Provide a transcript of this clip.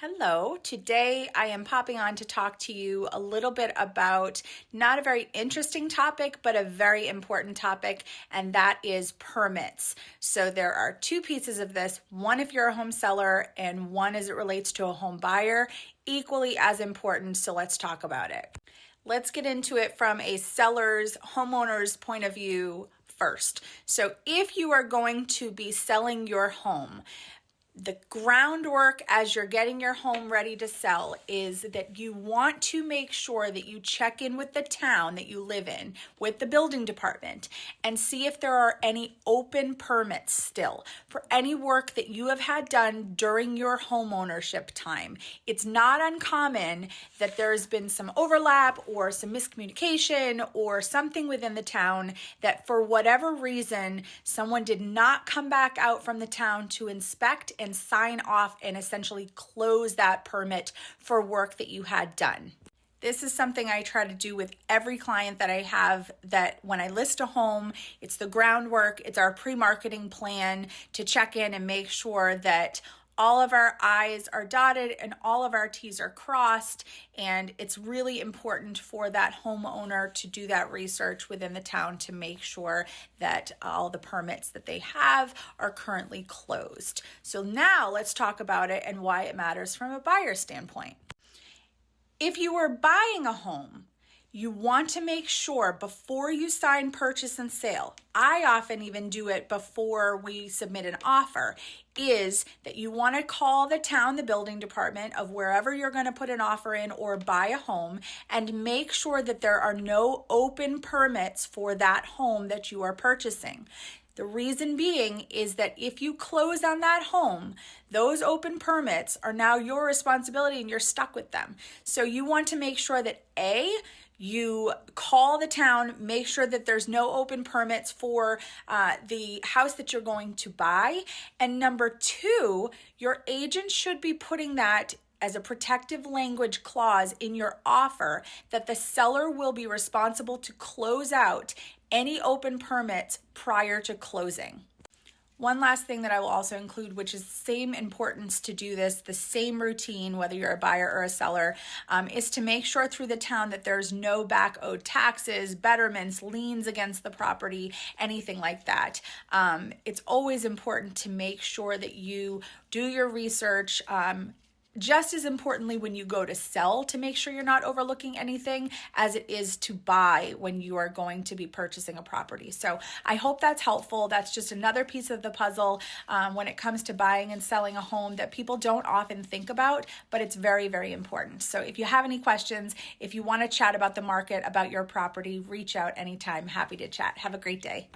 Hello, today I am popping on to talk to you a little bit about not a very interesting topic, but a very important topic, and that is permits. So there are two pieces of this, one if you're a home seller and one as it relates to a home buyer, equally as important, so let's talk about it. Let's get into it from a seller's, homeowner's point of view first. So if you are going to be selling your home, the groundwork as you're getting your home ready to sell is that you want to make sure that you check in with the town that you live in, with the building department, and see if there are any open permits still for any work that you have had done during your home ownership time. It's not uncommon that there's been some overlap or some miscommunication or something within the town that for whatever reason, someone did not come back out from the town to inspect and sign off and essentially close that permit for work that you had done. This is something I try to do with every client that I have, that when I list a home, it's the groundwork, it's our pre-marketing plan to check in and make sure that all of our I's are dotted and all of our T's are crossed, and it's really important for that homeowner to do that research within the town to make sure that all the permits that they have are currently closed. So now let's talk about it and why it matters from a buyer standpoint. If you are buying a home, you want to make sure before you sign purchase and sale, I often even do it before we submit an offer, is that you want to call the town, the building department of wherever you're going to put an offer in or buy a home, and make sure that there are no open permits for that home that you are purchasing. The reason being is that if you close on that home, those open permits are now your responsibility and you're stuck with them. So you want to make sure that you call the town, make sure that there's no open permits for the house that you're going to buy. And number two, your agent should be putting that as a protective language clause in your offer that the seller will be responsible to close out any open permits prior to closing. One last thing that I will also include, which is the same importance to do this, the same routine, whether you're a buyer or a seller, is to make sure through the town that there's no back owed taxes, betterments, liens against the property, anything like that. It's always important to make sure that you do your research, just as importantly when you go to sell, to make sure you're not overlooking anything, as it is to buy when you are going to be purchasing a property. So I hope that's helpful. That's just another piece of the puzzle when it comes to buying and selling a home that people don't often think about, but it's very, very important. So if you have any questions, if you want to chat about the market, about your property, reach out anytime. Happy to chat. Have a great day.